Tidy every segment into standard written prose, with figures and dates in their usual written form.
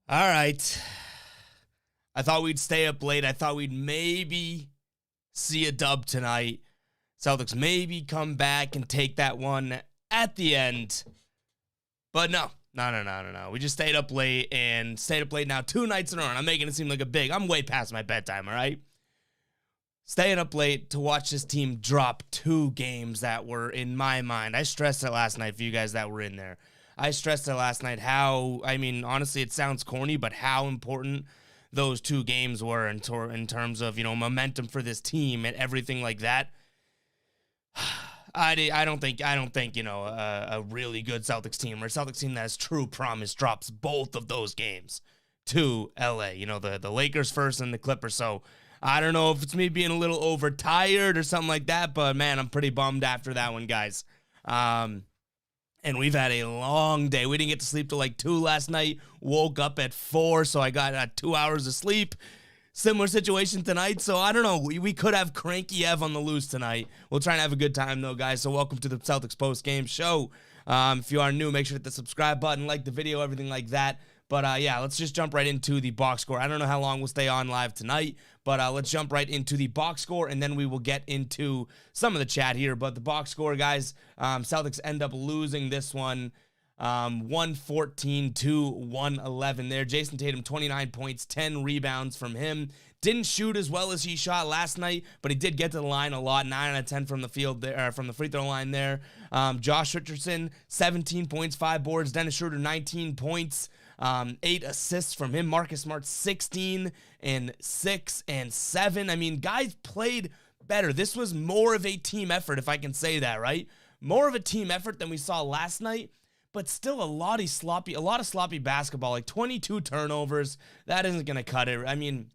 All right. I thought we'd stay up late. I thought we'd maybe see a dub tonight. Celtics maybe come back and take that one at the end. But no. We just stayed up late now 2 nights in a row. And I'm making it seem like I'm way past my bedtime, all right? Staying up late to watch this team drop 2 games that were in my mind. I stressed it last night for you guys that were in there. I stressed it last night honestly, it sounds corny, but how important those 2 games were in terms of, momentum for this team and everything like that. I don't think a really good Celtics team or a Celtics team that has true promise drops both of those games to LA. The Lakers first and the Clippers. So I don't know if it's me being a little overtired or something like that, but man, I'm pretty bummed after that one, guys. And we've had a long day. We didn't get to sleep till like 2 last night. Woke up at 4, so I got 2 hours of sleep. Similar situation tonight, so I don't know. We could have Cranky Ev on the loose tonight. We'll try and have a good time, though, guys. So welcome to the Celtics post-game show. If you are new, make sure to hit the subscribe button, like the video, everything like that. But, yeah, let's just jump right into the box score. I don't know how long we'll stay on live tonight, but let's jump right into the box score, and then we will get into some of the chat here. But the box score, guys, Celtics end up losing this one 114 to 111 there. Jason Tatum, 29 points, 10 rebounds from him. Didn't shoot as well as he shot last night, but he did get to the line a lot. 9 out of 10 from the field there, from the free throw line there. Josh Richardson, 17 points, 5 boards. Dennis Schroeder, 19 points. 8 assists from him. Marcus Smart, 16 and 6 and 7. I mean, guys played better. This was more of a team effort, if I can say that, right? More of a team effort than we saw last night, but still a lot of sloppy basketball, like 22 turnovers. That isn't going to cut it. I mean,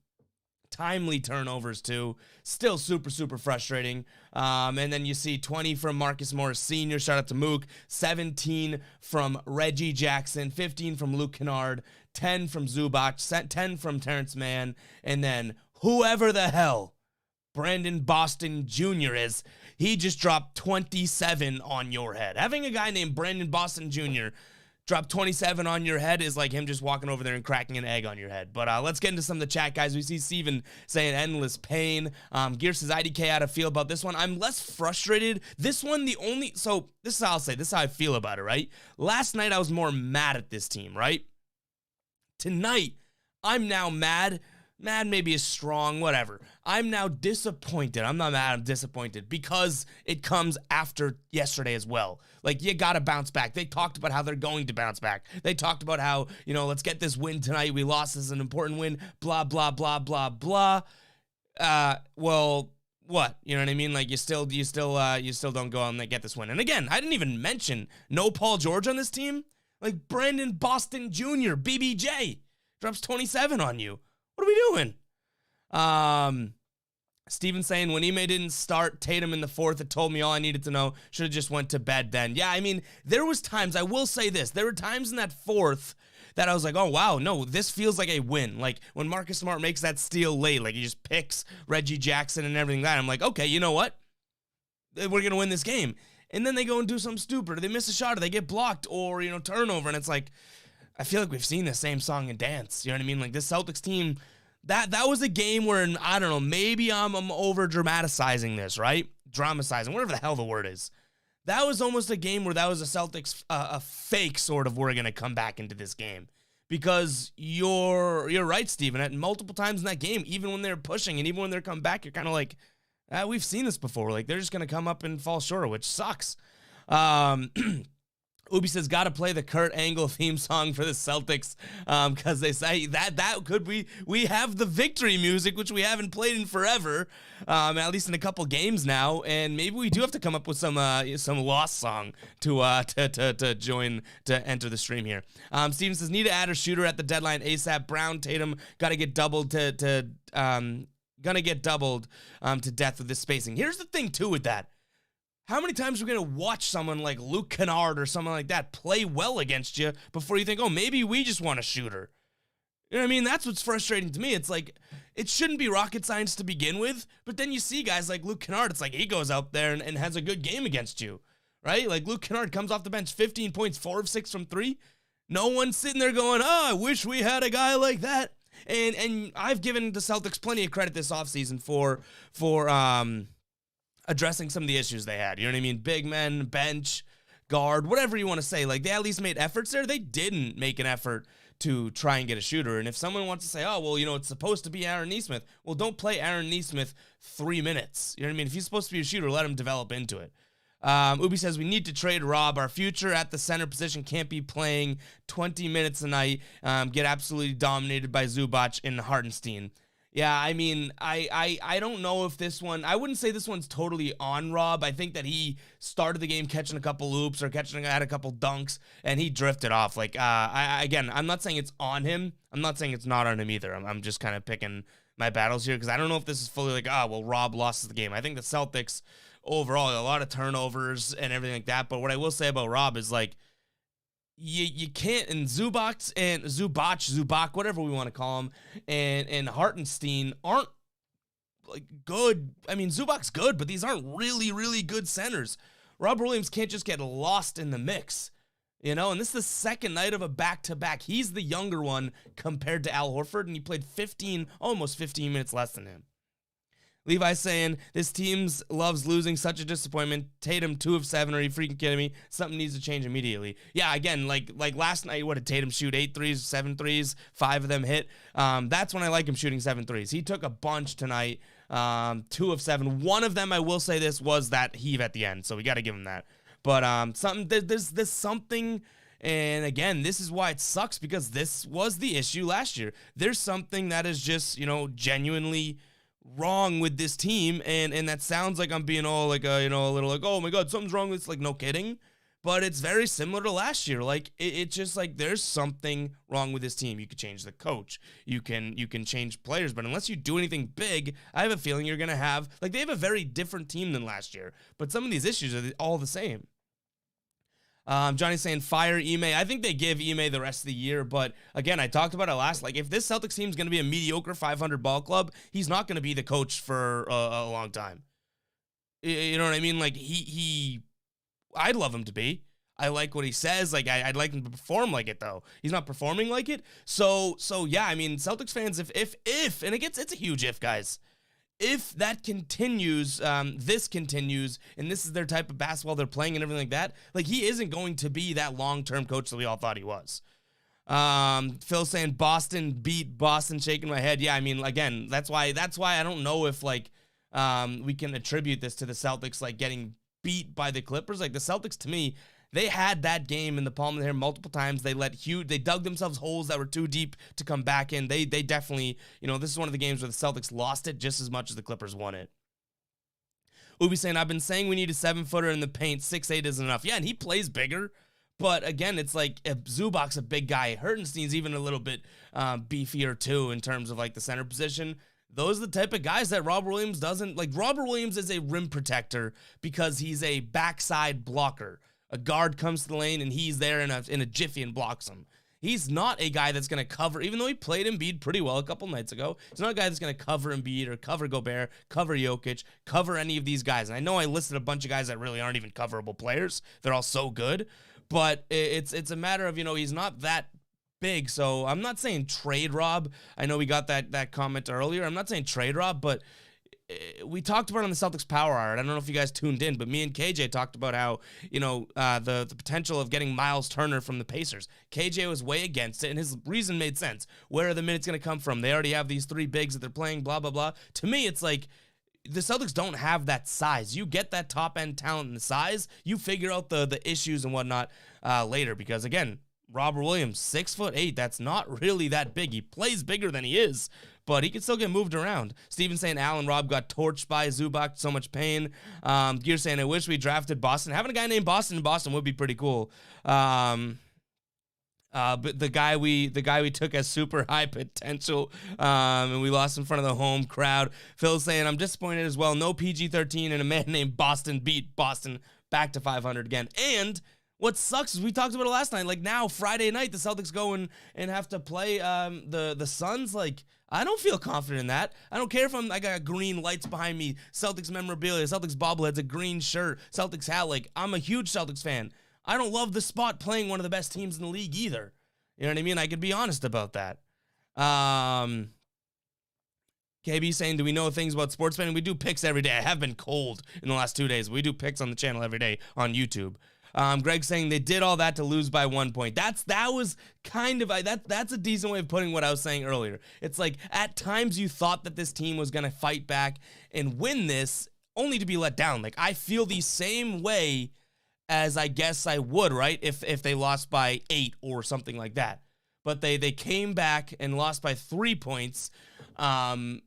timely turnovers too. Still super, super frustrating. And then you see 20 from Marcus Morris Sr., shout out to Mook, 17 from Reggie Jackson, 15 from Luke Kennard, 10 from Zubac, 10 from Terrence Mann, and then whoever the hell Brandon Boston Jr. is, he just dropped 27 on your head. Having a guy named Brandon Boston Jr. drop 27 on your head is like him just walking over there and cracking an egg on your head. But let's get into some of the chat, guys. We see Steven saying endless pain. Gear says IDK, how to feel about this one. I'm less frustrated. This one, so this is how I'll say, this is how I feel about it, right? Last night, I was more mad at this team, right? Tonight, I'm now mad. Mad maybe is strong, whatever. I'm now disappointed. I'm not mad, I'm disappointed because it comes after yesterday as well. Like, you gotta bounce back. They talked about how they're going to bounce back. They talked about how, let's get this win tonight. We lost as an important win, blah, blah, blah, blah, blah. Well, what? You know what I mean? Like, you still don't go out and get this win. And again, I didn't even mention no Paul George on this team. Like, Brandon Boston Jr., BBJ, drops 27 on you. What are we doing? Steven saying, when Ime didn't start Tatum in the 4th, it told me all I needed to know. Should have just went to bed then. Yeah, I mean, there was times, I will say this, there were times in that 4th that I was like, oh, wow, no, this feels like a win. Like, when Marcus Smart makes that steal late, like, he just picks Reggie Jackson and everything like that. I'm like, okay, you know what? We're going to win this game. And then they go and do something stupid, or they miss a shot, or they get blocked, or, turnover, and it's like, I feel like we've seen the same song and dance. You know what I mean? Like, this Celtics team, that was a game where, I don't know, maybe I'm over-dramatizing this, right? Dramatizing, whatever the hell the word is. That was almost a game where that was a Celtics, a fake sort of, we're going to come back into this game. Because you're right, Steven, at multiple times in that game, even when they're pushing and even when they're coming back, you're kind of like, we've seen this before. Like, they're just going to come up and fall short, which sucks. Ubi says, gotta play the Kurt Angle theme song for the Celtics, because they say that could we have the victory music, which we haven't played in forever, at least in a couple games now, and maybe we do have to come up with some lost song to join to enter the stream here. Steven says, need to add a shooter at the deadline ASAP. Brown, Tatum, gotta get doubled to death with this spacing. Here's the thing too with that. How many times are we going to watch someone like Luke Kennard or someone like that play well against you before you think, oh, maybe we just want a shooter? You know what I mean? That's what's frustrating to me. It's like, it shouldn't be rocket science to begin with, but then you see guys like Luke Kennard, it's like he goes out there and has a good game against you, right? Like Luke Kennard comes off the bench, 15 points, 4 of 6 from 3. No one's sitting there going, oh, I wish we had a guy like that. And I've given the Celtics plenty of credit this offseason for addressing some of the issues they had. You know what I mean? Big men, bench, guard, whatever you want to say. Like, they at least made efforts there. They didn't make an effort to try and get a shooter. And if someone wants to say, oh, well, it's supposed to be Aaron Nesmith, well, don't play Aaron Nesmith 3 minutes. You know what I mean? If he's supposed to be a shooter, let him develop into it. Ubi says, we need to trade Rob. Our future at the center position can't be playing 20 minutes a night, get absolutely dominated by Zubac and Hartenstein. Yeah, I mean, I don't know if this one, I wouldn't say this one's totally on Rob. I think that he started the game catching a couple loops or had a couple dunks, and he drifted off. Like, again, I'm not saying it's on him. I'm not saying it's not on him either. I'm just kind of picking my battles here because I don't know if this is fully like, Rob lost the game. I think the Celtics overall, a lot of turnovers and everything like that. But what I will say about Rob is, like, you can't, and Zubac, whatever we want to call him, and Hartenstein aren't, like, good. I mean, Zubac's good, but these aren't really, really good centers. Robert Williams can't just get lost in the mix, and this is the second night of a back-to-back. He's the younger one compared to Al Horford, and he played almost 15 minutes less than him. Levi's saying, this team loves losing, such a disappointment. Tatum 2 of 7, are you freaking kidding me? Something needs to change immediately. Yeah, again, like last night, what did Tatum shoot? 8 threes, 7 threes, 5 of them hit. That's when I like him shooting 7 threes. He took a bunch tonight, 2 of 7. One of them, I will say this, was that heave at the end, so we got to give him that. But there's something, and again, this is why it sucks, because this was the issue last year. There's something that is just, genuinely wrong with this team, and that sounds like I'm being all like a little like, oh my god, something's wrong with this. Like, no kidding, but it's very similar to last year. Like, it's just like there's something wrong with this team. You could change the coach, you can change players, but unless you do anything big, I have a feeling you're gonna have, like, they have a very different team than last year, but some of these issues are all the same. Johnny's saying fire Ime. I think they give Ime the rest of the year, but again, I talked about it last. Like, if this Celtics team is going to be a mediocre 500 ball club, he's not going to be the coach for a long time. You know what I mean? Like, I'd love him to be. I like what he says. Like, I'd like him to perform like it, though. He's not performing like it. So yeah, I mean, Celtics fans, if and it's a huge if, guys. If that continues, this continues, and this is their type of basketball they're playing and everything like that, like, he isn't going to be that long-term coach that we all thought he was. Phil saying Boston beat Boston, shaking my head. Yeah, I mean, again, that's why I don't know if, like, we can attribute this to the Celtics, like, getting beat by the Clippers. Like, the Celtics, to me, they had that game in the palm of their hand multiple times. They dug themselves holes that were too deep to come back in. They definitely, this is one of the games where the Celtics lost it just as much as the Clippers won it. Ubi saying, I've been saying we need a 7-footer in the paint. 6'8" isn't enough. Yeah, and he plays bigger. But again, it's like, if Zubac's a big guy, Hartenstein's even a little bit beefier too in terms of, like, the center position. Those are the type of guys that Robert Williams doesn't like. Robert Williams is a rim protector because he's a backside blocker. A guard comes to the lane and he's there in a jiffy and blocks him. He's not a guy that's going to cover, even though he played Embiid pretty well a couple nights ago. He's not a guy that's going to cover Embiid or cover Gobert, cover Jokic, cover any of these guys. And I know I listed a bunch of guys that really aren't even coverable players. They're all so good. But it's a matter of, he's not that big. So I'm not saying trade Rob. I know we got that comment earlier. I'm not saying trade Rob, but we talked about it on the Celtics Power Hour. I don't know if you guys tuned in, but me and KJ talked about how, the potential of getting Miles Turner from the Pacers. KJ was way against it, and his reason made sense. Where are the minutes going to come from? They already have these 3 bigs that they're playing, blah, blah, blah. To me, it's like, the Celtics don't have that size. You get that top-end talent and the size, you figure out the issues and whatnot later, because, again, Robert Williams, 6'8", that's not really that big. He plays bigger than he is, but he can still get moved around. Steven saying Allen Robb got torched by Zubac, so much pain. Gear saying, I wish we drafted Boston. Having a guy named Boston in Boston would be pretty cool. But the guy we took as super high potential, and we lost in front of the home crowd. Phil saying, I'm disappointed as well. No PG-13 and a man named Boston beat Boston back to 500 again. And what sucks is we talked about it last night. Like, now Friday night, the Celtics go and have to play the Suns. Like, I don't feel confident in that. I don't care if I got green lights behind me, Celtics memorabilia, Celtics bobbleheads, a green shirt, Celtics hat. Like, I'm a huge Celtics fan. I don't love the spot playing one of the best teams in the league either. You know what I mean? I could be honest about that. KB saying, do we know things about sports betting? We do picks every day. I have been cold in the last 2 days. We do picks on the channel every day on YouTube. Greg saying they did all that to lose by 1 point. That's a decent way of putting what I was saying earlier. It's like at times you thought that this team was going to fight back and win this only to be let down. Like I feel the same way as I guess I would, right? If they lost by 8 or something like that. But they came back and lost by 3 points. And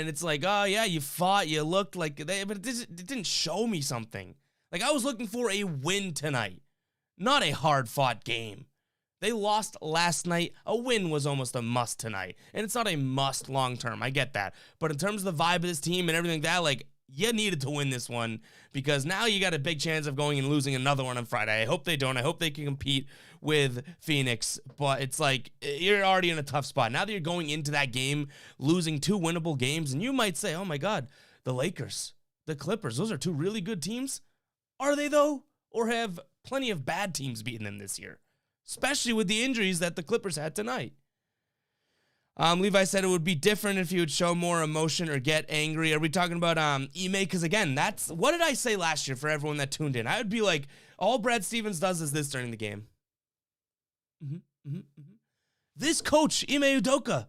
it's like, oh yeah, you fought, you looked like but it didn't show me something. Like I was looking for a win tonight, not a hard-fought game. They lost last night. A win was almost a must tonight. And it's not a must long-term. I get that. But in terms of the vibe of this team and everything like that, like, you needed to win this one because now you got a big chance of going and losing another one on Friday. I hope they don't. I hope they can compete with Phoenix. But it's like, you're already in a tough spot. Now that you're going into that game, losing 2 winnable games, and you might say, oh my God, the Lakers, the Clippers, those are 2 really good teams. Are they though? Or have plenty of bad teams beaten them this year? Especially with the injuries that the Clippers had tonight. Levi said it would be different if he would show more emotion or get angry. Are we talking about Ime? Because again, what did I say last year for everyone that tuned in? I would be like, all Brad Stevens does is this during the game. This coach, Ime Udoka,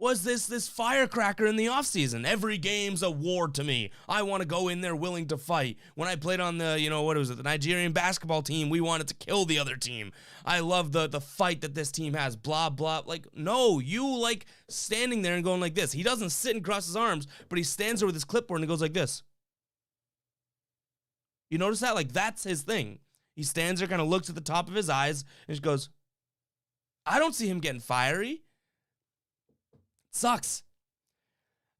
was this firecracker in the offseason. Every game's a war to me. I want to go in there willing to fight. When I played on the, the Nigerian basketball team, we wanted to kill the other team. I love the fight that this team has, blah, blah. Like, no, you like standing there and going like this. He doesn't sit and cross his arms, but he stands there with his clipboard and he goes like this. You notice that? Like, that's his thing. He stands there, kind of looks at the top of his eyes, and just goes, I don't see him getting fiery. Sucks.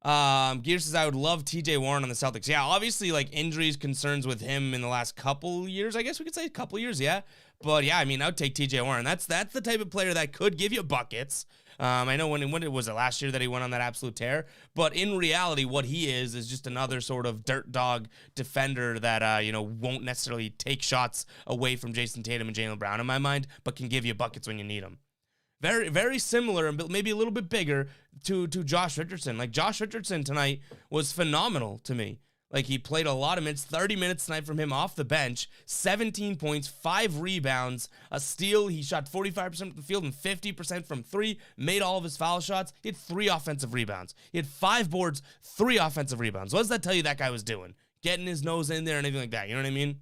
Gear says, I would love TJ Warren on the Celtics. Yeah, obviously, like, injuries, concerns with him in the last couple years. I guess we could say a couple years, yeah. But, yeah, I mean, I would take TJ Warren. That's the type of player that could give you buckets. I know when it was last year that he went on that absolute tear. But in reality, what he is just another sort of dirt dog defender that, won't necessarily take shots away from Jason Tatum and Jaylen Brown in my mind, but can give you buckets when you need them. Very, very similar and maybe a little bit bigger to Josh Richardson. Like, Josh Richardson tonight was phenomenal to me. Like, he played a lot of minutes, 30 minutes tonight from him off the bench, 17 points, 5 rebounds, a steal. He shot 45% from the field and 50% from 3, made all of his foul shots. He had 3 offensive rebounds. He had 5 boards, 3 offensive rebounds. What does that tell you that guy was doing? Getting his nose in there and anything like that. You know what I mean?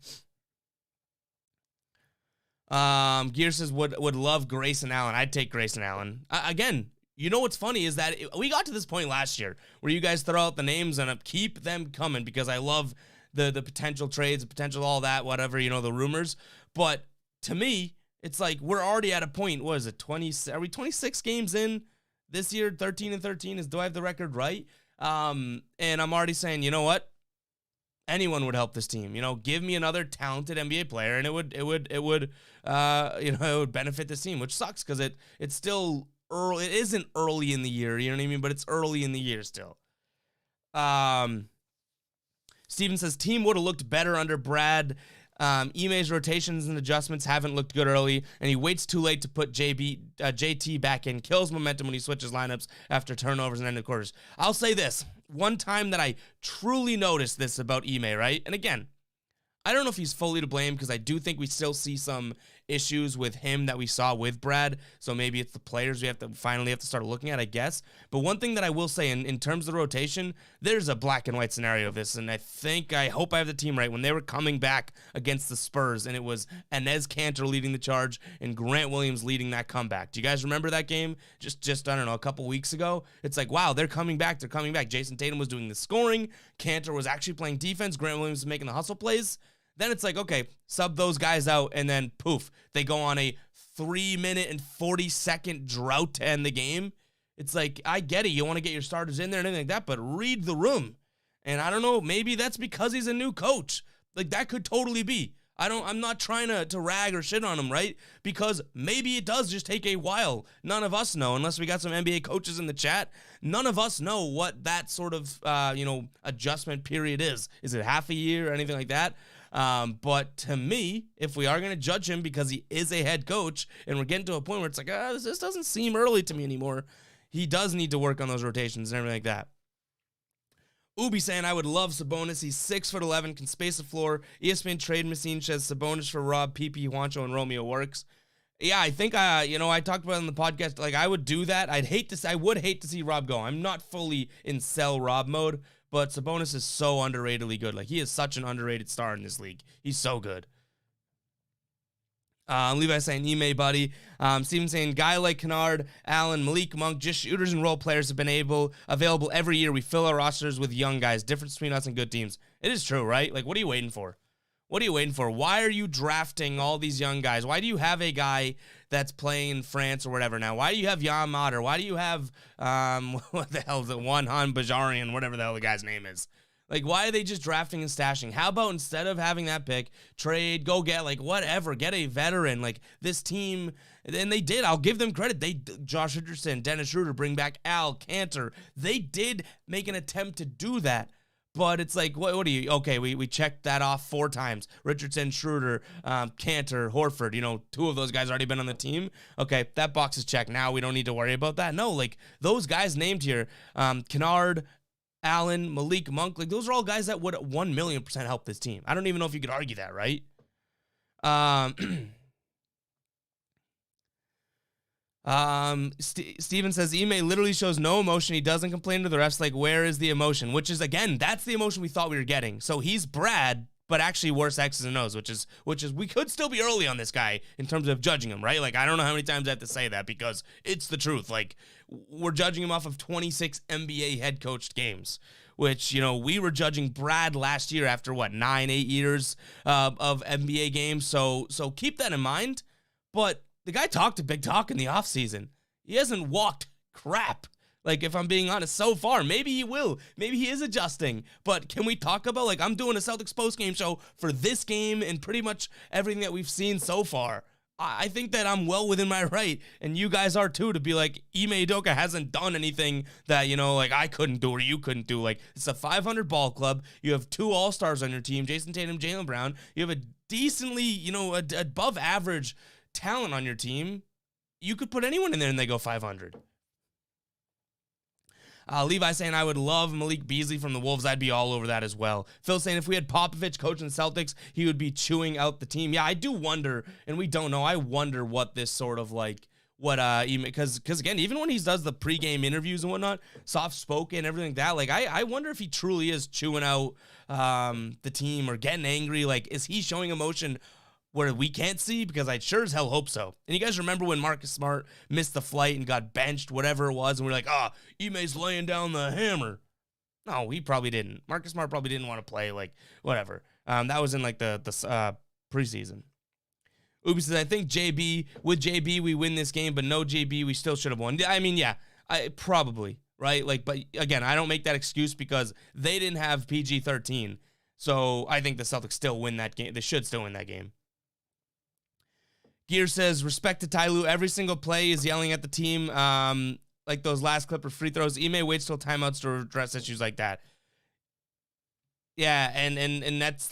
Gear says would love Grayson Allen. I'd take Grayson Allen. Again, you know what's funny is that we got to this point last year where you guys throw out the names and keep them coming because I love the potential trades, the potential all that, whatever, the rumors. But to me, it's like we're already at a point, what is it, 20? Are we 26 games in this year? 13-13 do I have the record right? And I'm already saying, you know what? Anyone would help this team. Give me another talented NBA player, and it would benefit this team, which sucks because it's still early. It isn't early in the year, you know what I mean? But it's early in the year still. Steven says team would have looked better under Brad. Ime's rotations and adjustments haven't looked good early, and he waits too late to put JT back in. Kills momentum when he switches lineups after turnovers and end of quarters. I'll say this. One time that I truly noticed this about Ime, right? And again, I don't know if he's fully to blame because I do think we still see some issues with him that we saw with Brad. So maybe it's the players we finally have to start looking at, I guess. But one thing that I will say in terms of the rotation, there's a black and white scenario of this. And I hope I have the team right. When they were coming back against the Spurs and it was Enes Kanter leading the charge and Grant Williams leading that comeback. Do you guys remember that game? Just I don't know, a couple weeks ago? It's like, wow, they're coming back. They're coming back. Jason Tatum was doing the scoring. Kanter was actually playing defense. Grant Williams was making the hustle plays. Then it's like, okay, sub those guys out, and then poof, they go on a 3-minute and 40-second drought to end the game. It's like, I get it. You want to get your starters in there and anything like that, but read the room. And I don't know, maybe that's because he's a new coach. Like, that could totally be. I'm not trying to rag or shit on him, right? Because maybe it does just take a while. None of us know, unless we got some NBA coaches in the chat. None of us know what that sort of, adjustment period is. Is it half a year or anything like that? But to me, if we are going to judge him because he is a head coach and we're getting to a point where it's like, this doesn't seem early to me anymore, he does need to work on those rotations and everything like that. Ubi saying, I would love Sabonis. He's 6'11", can space the floor. ESPN Trade Machine says Sabonis for Rob, PP, Juancho, and Romeo works. Yeah, I think, I talked about it on the podcast, like, I would do that. I would hate to see Rob go. I'm not fully in sell Rob mode, but Sabonis is so underratedly good. Like, he is such an underrated star in this league. He's so good. Levi saying, Ime, buddy. Steven saying, guy like Kennard, Allen, Malik Monk, just shooters and role players have been available every year. We fill our rosters with young guys. Difference between us and good teams. It is true, right? Like, what are you waiting for? What are you waiting for? Why are you drafting all these young guys? Why do you have a guy that's playing in France or whatever now? Why do you have Jan Mater? Why do you have, what the hell is it? Wanhan Bajarian, whatever the hell the guy's name is. Like, why are they just drafting and stashing? How about instead of having that pick, trade, go get, like, whatever, get a veteran. Like, this team, and they did. I'll give them credit. Josh Richardson, Dennis Schroeder, bring back Al, Cantor. They did make an attempt to do that. But it's like, what do you, okay, we checked that off 4 times. Richardson, Schroeder, Cantor, Horford, 2 of those guys already been on the team. Okay, that box is checked. Now we don't need to worry about that. No, like, those guys named here, Kennard, Allen, Malik Monk, like, those are all guys that would 1,000,000% help this team. I don't even know if you could argue that, right? Steven says, Ime literally shows no emotion. He doesn't complain to the refs. Like, where is the emotion? Which is, again, that's the emotion we thought we were getting. So he's Brad, but actually worse X's and O's, which is we could still be early on this guy in terms of judging him, right? Like, I don't know how many times I have to say that because it's the truth. Like, we're judging him off of 26 NBA head coached games, which, we were judging Brad last year after 8 years of NBA games. So keep that in mind. But the guy talked a big talk in the offseason. He hasn't walked crap. Like, if I'm being honest, so far, maybe he will. Maybe he is adjusting. But can we talk about, like, I'm doing a Celtics postgame show for this game and pretty much everything that we've seen so far. I think that I'm well within my right, and you guys are too, to be like, Ime Udoka hasn't done anything that, like, I couldn't do or you couldn't do. Like, it's a 500 ball club. You have 2 all-stars on your team, Jason Tatum, Jaylen Brown. You have a decently, above average talent on your team. You could put anyone in there and they go 500. Levi saying, I would love Malik Beasley from the Wolves. I'd be all over that as well. Phil saying, if we had Popovich coaching the Celtics, he would be chewing out the team. Yeah, I do wonder, and we don't know, I wonder what this sort of, like, because again, even when he does the pregame interviews and whatnot, soft-spoken, everything like that, like, I wonder if he truly is chewing out the team or getting angry. Like, is he showing emotion where we can't see? Because I sure as hell hope so. And you guys remember when Marcus Smart missed the flight and got benched, whatever it was, and we're like, Ime's laying down the hammer. No, he probably didn't. Marcus Smart probably didn't want to play, like, whatever. That was in, like, the preseason. Ubi says, I think with JB, we win this game, but no JB, we still should have won. I mean, yeah, probably, right? Like, but again, I don't make that excuse because they didn't have PG-13. So I think the Celtics still win that game. They should still win that game. Gear says, respect to Ty Lue. Every single play is yelling at the team, like those last Clipper free throws. Ime waits till timeouts to address issues like that. Yeah, and that's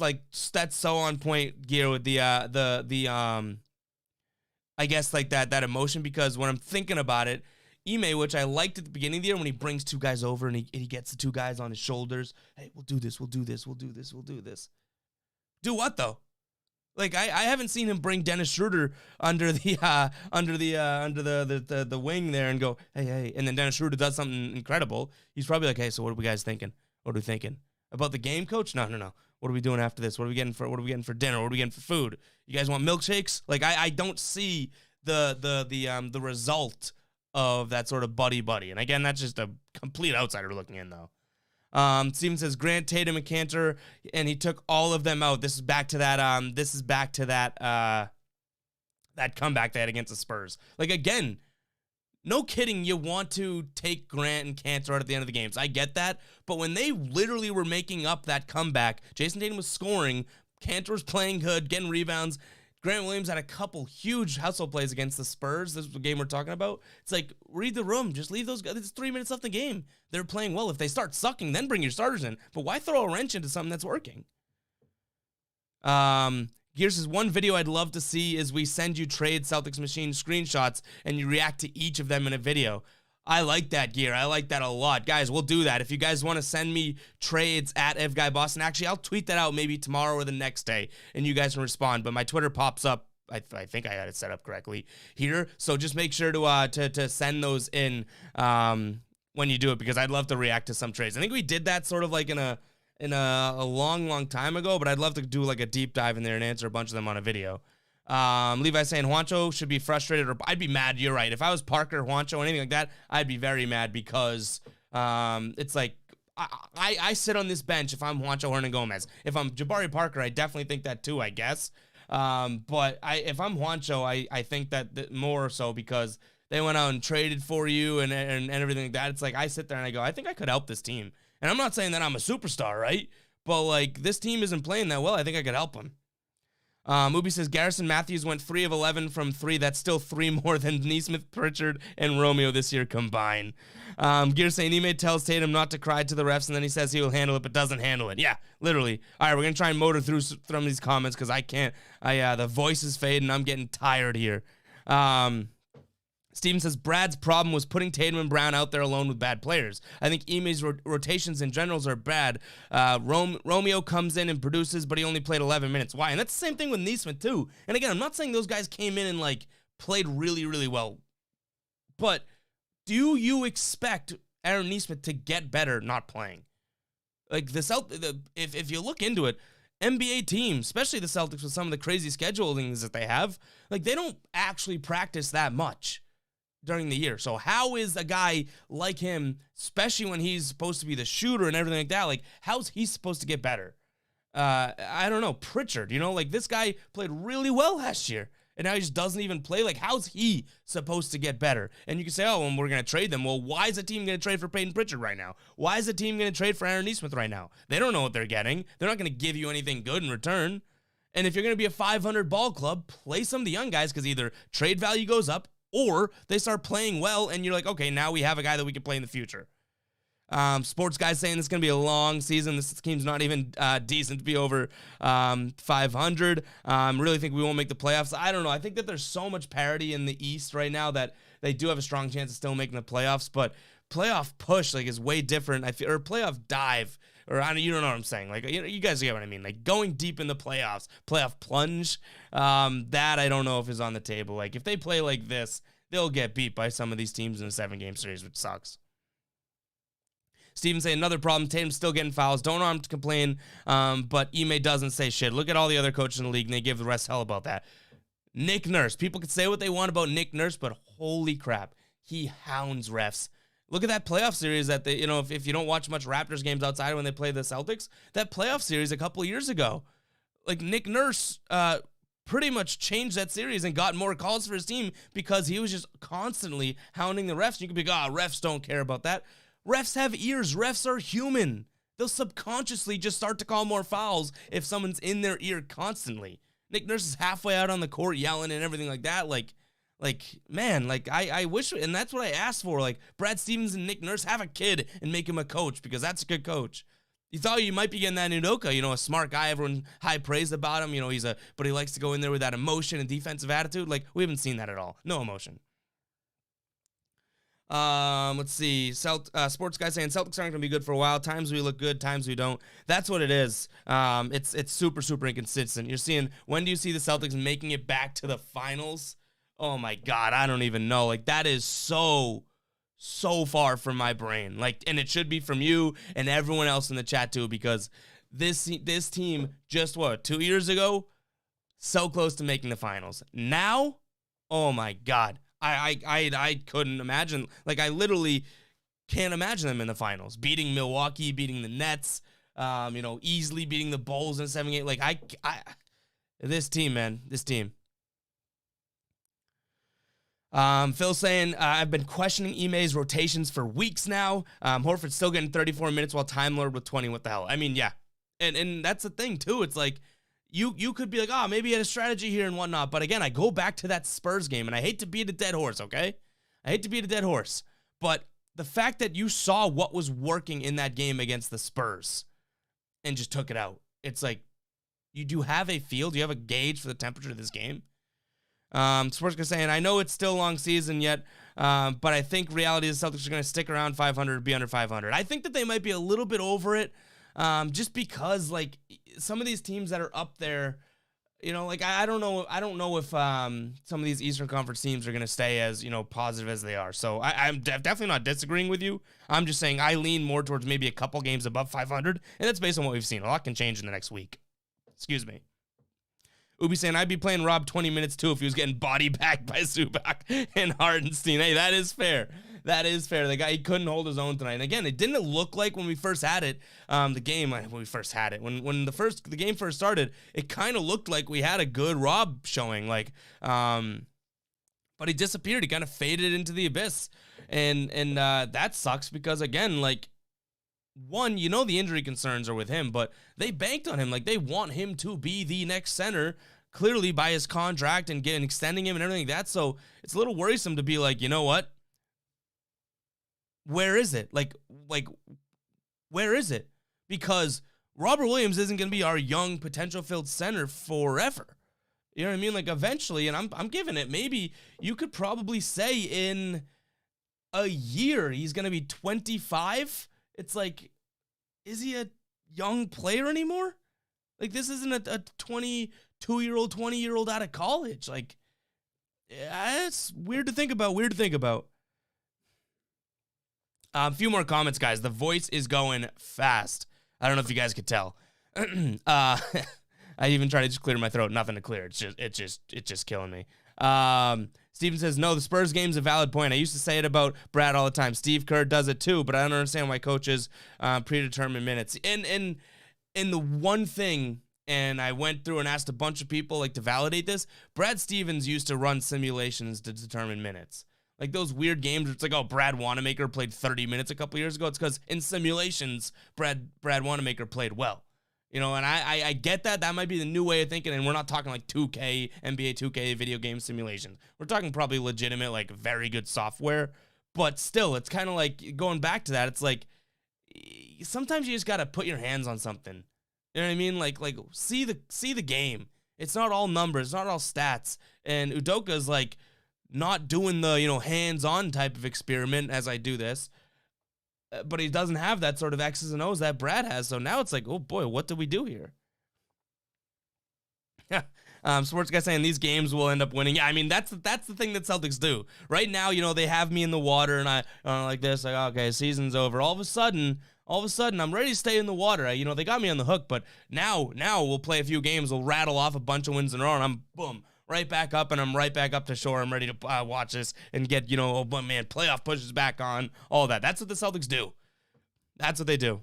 so on point, Gear, with the I guess, like, that emotion, because when I'm thinking about it, Ime, which I liked at the beginning of the year when he brings 2 guys over and he gets the 2 guys on his shoulders. Hey, we'll do this, we'll do this, we'll do this, we'll do this. Do what, though? Like, I haven't seen him bring Dennis Schroeder under the wing there and go, hey, and then Dennis Schroeder does something incredible. He's probably like, hey, so what are we guys thinking? What are we thinking about the game, coach? No. What are we doing after this? What are we getting for dinner? What are we getting for food? You guys want milkshakes? Like, I don't see the result of that sort of buddy. And again, that's just a complete outsider looking in, though. Steven says Grant, Tatum, and Cantor, and he took all of them out. This is back to that. That comeback they had against the Spurs. Like, again, no kidding. You want to take Grant and Cantor out at the end of the games. I get that, but when they literally were making up that comeback, Jason Tatum was scoring, Cantor was playing good, getting rebounds. Grant Williams had a couple huge hustle plays against the Spurs. This is the game we're talking about. It's like, read the room. Just leave those guys. It's 3 minutes left in the game. They're playing well. If they start sucking, then bring your starters in. But why throw a wrench into something that's working? Gear says, one video I'd love to see is we send you trade Celtics machine screenshots and you react to each of them in a video. I like that, Gear. I like that a lot. Guys, we'll do that. If you guys want to send me trades at FGuyBoston, actually, I'll tweet that out maybe tomorrow or the next day, and you guys can respond. But my Twitter pops up. I think I had it set up correctly here. So just make sure to send those in when you do it, because I'd love to react to some trades. I think we did that sort of like in a long time ago, but I'd love to do like a deep dive in there and answer a bunch of them on a video. Levi saying Juancho should be frustrated, or I'd be mad. You're right. If I was Parker, Juancho, anything like that, I'd be very mad, because it's like I sit on this bench if I'm Juancho Hernangomez. If I'm Jabari Parker, I definitely think that too, I guess. But if I'm Juancho, I think that more so because they went out and traded for you and everything like that. It's like I sit there and I go, I think I could help this team. And I'm not saying that I'm a superstar, right? But like this team isn't playing that well. I think I could help them. Ubi says Garrison Matthews went 3 of 11 from 3. That's still 3 more than Neesmith, Pritchard, and Romeo this year combined. Gear saying Ime tells Tatum not to cry to the refs, and then he says he will handle it, but doesn't handle it. Yeah, literally. All right, we're gonna try and motor through some of these comments because I can't. The voice is fading. I'm getting tired here. Steven says Brad's problem was putting Tatum and Brown out there alone with bad players. I think Ime's rotations in generals are bad. Romeo comes in and produces, but he only played 11 minutes. Why? And that's the same thing with Neesmith too. And again, I'm not saying those guys came in and like played really, really well. But do you expect Aaron Neesmith to get better not playing? Like if you look into it, NBA teams, especially the Celtics with some of the crazy schedulings that they have, like they don't actually practice that much during the year. So how is a guy like him, especially when he's supposed to be the shooter and everything like that, like how's he supposed to get better? I don't know. Pritchard, like this guy played really well last year and now he just doesn't even play. Like how's he supposed to get better? And you can say, oh, well, we're going to trade them. Well, why is a team going to trade for Peyton Pritchard right now? Why is a team going to trade for Aaron Neesmith right now? They don't know what they're getting. They're not going to give you anything good in return. And if you're going to be a 500 ball club, play some of the young guys, because either trade value goes up or they start playing well, and you're like, okay, now we have a guy that we can play in the future. Sports guys saying this is going to be a long season. This team's not even decent to be over 500. Really think we won't make the playoffs. I don't know. I think that there's so much parity in the East right now that they do have a strong chance of still making the playoffs, but playoff push is way different. Or playoff dive, or you don't know what I'm saying. Like you guys get what I mean. Like going deep in the playoffs, playoff plunge. That I don't know if is on the table. Like if they play like this, they'll get beat by some of these teams in a 7-game series, which sucks. Steven saying another problem, Tatum's still getting fouls. Don't want him to complain, but Ime doesn't say shit. Look at all the other coaches in the league, and they give the rest hell about that. Nick Nurse. People can say what they want about Nick Nurse, but holy crap, he hounds refs. Look at that playoff series that they, if you don't watch much Raptors games outside when they play the Celtics, that playoff series a couple of years ago, like Nick Nurse pretty much changed that series and got more calls for his team because he was just constantly hounding the refs. You could be like, refs don't care about that. Refs have ears. Refs are human. They'll subconsciously just start to call more fouls if someone's in their ear constantly. Nick Nurse is halfway out on the court yelling and everything like that. Man, I wish, and that's what I asked for. Like, Brad Stevens and Nick Nurse, have a kid and make him a coach, because that's a good coach. You thought you might be getting that Udoka, a smart guy, everyone high praise about him, but he likes to go in there with that emotion and defensive attitude. Like, we haven't seen that at all. No emotion. Let's see. Sports guy saying Celtics aren't going to be good for a while. Times we look good, times we don't. That's what it is. It's super, super inconsistent. You're seeing, when do you see the Celtics making it back to the finals? Oh my God, I don't even know. Like, that is so far from my brain. Like, and it should be from you and everyone else in the chat too, because this team just 2 years ago, so close to making the finals. Now, oh my God. I couldn't imagine. Like, I literally can't imagine them in the finals. Beating Milwaukee, beating the Nets, easily beating the Bulls in 7-8. Like, this team, man, this team. Phil saying, I've been questioning Ime's rotations for weeks now. Horford's still getting 34 minutes while Time Lord with 20. What the hell? I mean, yeah. And that's the thing, too. It's like, you could be like, maybe he had a strategy here and whatnot. But again, I go back to that Spurs game, and I hate to beat a dead horse, okay? I hate to beat a dead horse. But the fact that you saw what was working in that game against the Spurs and just took it out, it's like, do have a feel? Do you have a gauge for the temperature of this game? Sports guy saying, I know it's still a long season yet, but I think reality is the Celtics are going to stick around 500, be under 500. I think that they might be a little bit over it, just because like some of these teams that are up there, you know, like I don't know if some of these Eastern Conference teams are going to stay as, you know, positive as they are. So I'm definitely not disagreeing with you. I'm just saying I lean more towards maybe a couple games above 500, and that's based on what we've seen. A lot can change in the next week. Excuse me. Ubi saying, I'd be playing Rob 20 minutes too if he was getting body bagged by Zubac and Hartenstein. Hey, that is fair. That is fair. The guy, he couldn't hold his own tonight. And again, it didn't look like when we first had it, when the game first started, it kind of looked like we had a good Rob showing. Like, but he disappeared. He kind of faded into the abyss. And that sucks because, again, like, one, you know the injury concerns are with him, but they banked on him. Like, they want him to be the next center, clearly by his contract and extending him and everything like that. So it's a little worrisome to be like, you know what? Where is it? Like, where is it? Because Robert Williams isn't going to be our young potential-filled center forever. You know what I mean? Like, eventually, and I'm giving it, maybe you could probably say in a year he's going to be 25. It's like, is he a young player anymore? Like, this isn't a 22-year-old, 20-year-old out of college. Like, yeah, it's weird to think about. A few more comments, guys. The voice is going fast. I don't know if you guys could tell. I even tried to just clear my throat. Nothing to clear. It's just killing me. Steven says, no, the Spurs game's a valid point. I used to say it about Brad all the time. Steve Kerr does it too, but I don't understand why coaches predetermine minutes. And the one thing, and I went through and asked a bunch of people like to validate this, Brad Stevens used to run simulations to determine minutes. Like those weird games where it's like, oh, Brad Wanamaker played 30 minutes a couple years ago. It's because in simulations, Brad Wanamaker played well. You know, and I get that. That might be the new way of thinking, and we're not talking like 2K, NBA 2K video game simulations. We're talking probably legitimate, like very good software. But still, it's kind of like, going back to that, it's like, sometimes you just got to put your hands on something. You know what I mean? Like see the game. It's not all numbers. It's not all stats. And Udoka's like not doing the, you know, hands-on type of experiment as I do this. But he doesn't have that sort of X's and O's that Brad has. So now it's like, oh boy, what do we do here? Sports guy saying these games will end up winning. Yeah, I mean, that's the thing that Celtics do. Right now, you know, they have me in the water and I like this, like, okay, season's over. All of a sudden, I'm ready to stay in the water. You know, they got me on the hook, but now we'll play a few games. We'll rattle off a bunch of wins in a row, and I'm, boom, right back up, and I'm right back up to shore. I'm ready to watch this and get, you know, oh, man, playoff pushes back on, all that. That's what the Celtics do. That's what they do.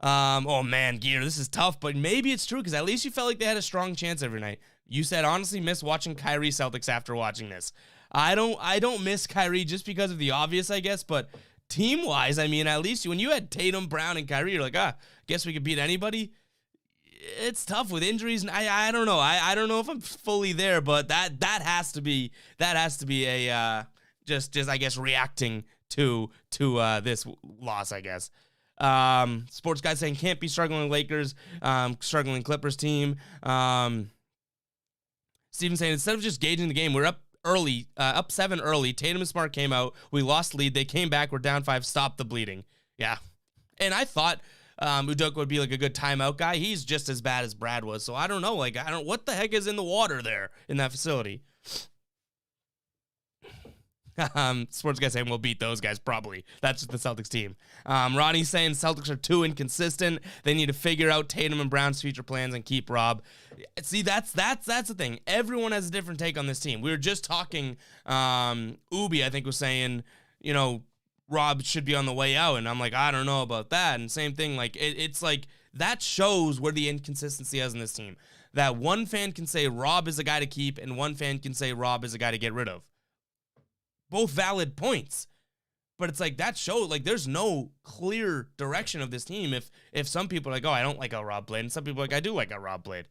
Oh, man, Gear, this is tough, but maybe it's true, because at least you felt like they had a strong chance every night. You said, honestly, miss watching Kyrie Celtics after watching this. I don't miss Kyrie just because of the obvious, I guess, but team-wise, I mean, at least when you had Tatum, Brown, and Kyrie, you're like, guess we could beat anybody. It's tough with injuries, and I don't know. I don't know if I'm fully there, but that has to be a just I guess reacting to this loss, I guess. Sports guy saying can't be struggling Lakers, struggling Clippers team. Steven saying instead of just gauging the game, we're up early, up 7 early. Tatum and Smart came out. We lost lead. They came back. We're down 5. Stop the bleeding. Yeah, and I thought Udoka would be like a good timeout guy. He's just as bad as Brad was. So I don't know. Like, what the heck is in the water there in that facility? Sports guy saying we'll beat those guys probably. That's just the Celtics team. Ronnie's saying Celtics are too inconsistent. They need to figure out Tatum and Brown's future plans and keep Rob. See, that's the thing. Everyone has a different take on this team. We were just talking. Ubi, I think, was saying, you know, Rob should be on the way out, and I'm like, I don't know about that. And same thing, like it's like that shows where the inconsistency is in this team. That one fan can say Rob is a guy to keep, and one fan can say Rob is a guy to get rid of. Both valid points, but it's like that show, like there's no clear direction of this team. If some people are like, oh, I don't like how Rob played, and some people are like, I do like how Rob played.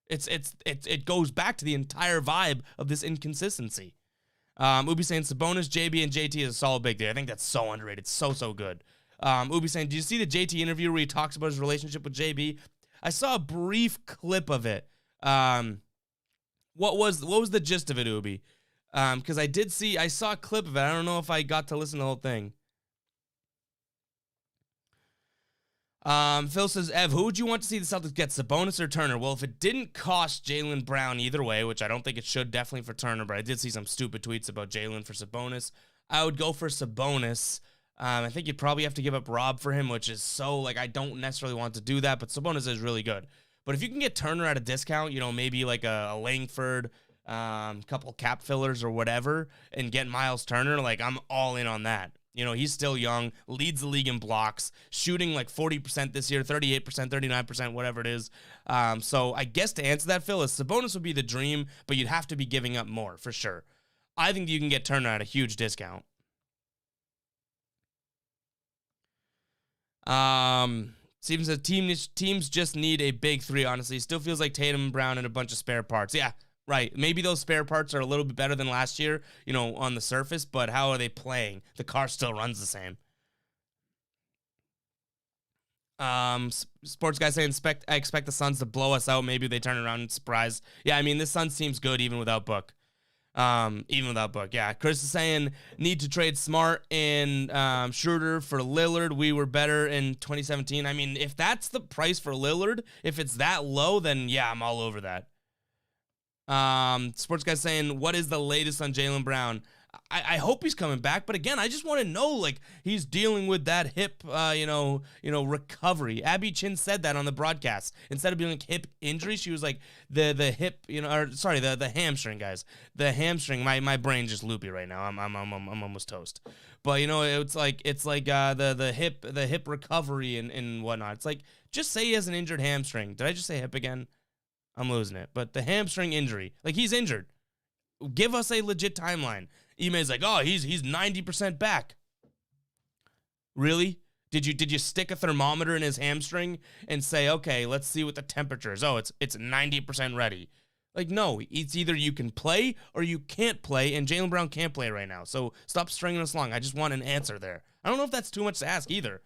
It goes back to the entire vibe of this inconsistency. Ubi saying Sabonis, JB, and JT is a solid big day. I think that's so underrated. So good. Ubi saying, did you see the JT interview where he talks about his relationship with JB? I saw a brief clip of it. What was the gist of it, Ubi? Because I saw a clip of it. I don't know if I got to listen to the whole thing. Phil says, Ev, who would you want to see the Celtics get, Sabonis or Turner? Well, if it didn't cost Jaylen Brown either way, which I don't think it should, definitely for Turner, but I did see some stupid tweets about Jaylen for Sabonis, I would go for Sabonis. I think you'd probably have to give up Rob for him, which is so, like, I don't necessarily want to do that, but Sabonis is really good. But if you can get Turner at a discount, you know, maybe like a Langford, couple cap fillers or whatever, and get Miles Turner, like, I'm all in on that. You know, he's still young, leads the league in blocks, shooting like 40% this year, 38%, 39%, whatever it is. So I guess to answer that, Phil, is Sabonis would be the dream, but you'd have to be giving up more, for sure. I think you can get Turner at a huge discount. Steven says teams just need a big three, honestly. Still feels like Tatum, Brown, and a bunch of spare parts. Yeah, right. Maybe those spare parts are a little bit better than last year, you know, on the surface, but how are they playing? The car still runs the same. Sports guy saying, I expect the Suns to blow us out. Maybe they turn around and surprise. Yeah, I mean, this Suns team's good even without Book. Yeah. Chris is saying need to trade Smart and Schroeder for Lillard. We were better in 2017. I mean, if that's the price for Lillard, if it's that low, then yeah, I'm all over that. Sports guy saying, what is the latest on Jaylen Brown? I hope he's coming back, but again, I just want to know, like, he's dealing with that hip, recovery. Abby Chin said that on the broadcast. Instead of being like hip injury, she was like the hip, the hamstring, guys. The hamstring. My brain's just loopy right now. I'm almost toast. But you know, it's like the hip recovery and whatnot. It's like, just say he has an injured hamstring. Did I just say hip again? I'm losing it. But the hamstring injury, like, he's injured. Give us a legit timeline. Ime's like, oh, he's 90% back. Really? Did you stick a thermometer in his hamstring and say, okay, let's see what the temperature is? Oh, it's 90% ready. Like, no, it's either you can play or you can't play, and Jaylen Brown can't play right now. So stop stringing us along. I just want an answer there. I don't know if that's too much to ask either.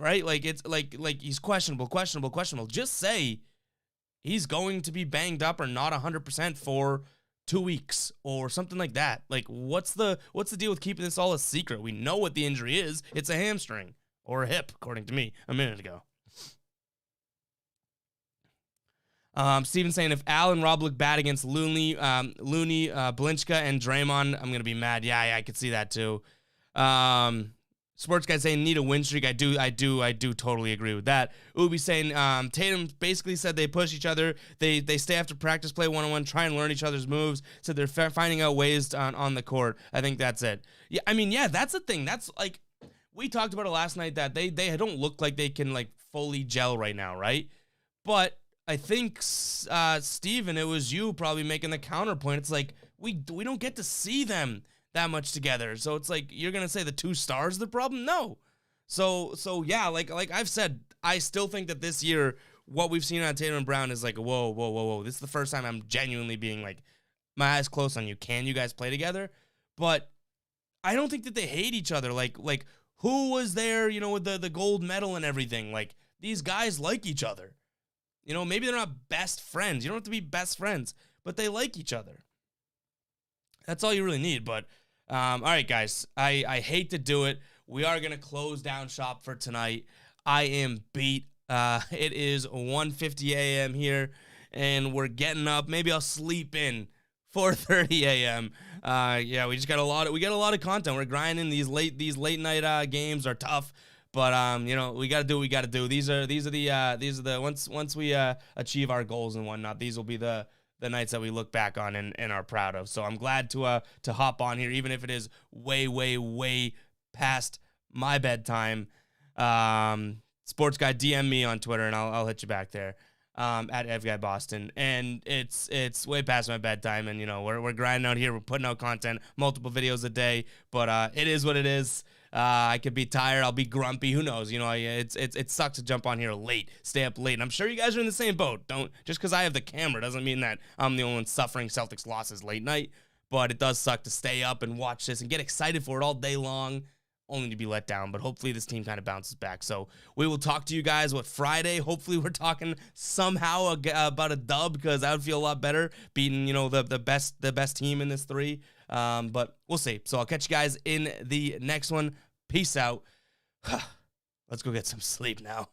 Right? Like, it's like he's questionable. Just say he's going to be banged up or not 100% for 2 weeks or something like that. Like, what's the deal with keeping this all a secret? We know what the injury is. It's a hamstring or a hip, according to me a minute ago. Steven saying, if Al and Rob look bad against Looney, Blinchka, and Draymond, I'm gonna be mad. Yeah, I could see that too. Sports guy saying need a win streak. I do totally agree with that. Ubi saying Tatum basically said they push each other. They stay after practice, play one-on-one, try and learn each other's moves. So they're finding out ways on the court. I think that's it. Yeah, I mean, yeah, that's the thing. That's like, we talked about it last night that they don't look like they can like fully gel right now, right? But I think Steven, it was you probably making the counterpoint. It's like we don't get to see them that much together. So it's like, you're going to say the two stars are the problem? No. So yeah, like I've said, I still think that this year, what we've seen on Tatum and Brown is like, whoa. This is the first time I'm genuinely being like, my eyes closed on you. Can you guys play together? But I don't think that they hate each other. Like who was there, you know, with the gold medal and everything? Like, these guys like each other. You know, maybe they're not best friends. You don't have to be best friends, but they like each other. That's all you really need. But all right, guys, I hate to do it. We are going to close down shop for tonight. I am beat. It is 1:50 a.m. here, and we're getting up. Maybe I'll sleep in 4:30 a.m. Yeah, we got a lot of content. We're grinding. These late night games are tough, but you know, we got to do what we got to do. These are the once we achieve our goals and whatnot, these will be the nights that we look back on and are proud of. So I'm glad to hop on here, even if it is way past my bedtime. Sports guy, DM me on Twitter and I'll hit you back there. At EvGuyBoston, and it's way past my bedtime, and you know, we're grinding out here, we're putting out content, multiple videos a day, but it is what it is. I could be tired, I'll be grumpy, who knows, you know, it sucks to jump on here late, stay up late, and I'm sure you guys are in the same boat. Don't, just because I have the camera doesn't mean that I'm the only one suffering Celtics losses late night, but it does suck to stay up and watch this and get excited for it all day long. only to be let down, but hopefully this team kind of bounces back. So we will talk to you guys, Friday? Hopefully we're talking somehow about a dub, because I would feel a lot better beating, the best team in this 3. But we'll see. So I'll catch you guys in the next one. Peace out. Let's go get some sleep now.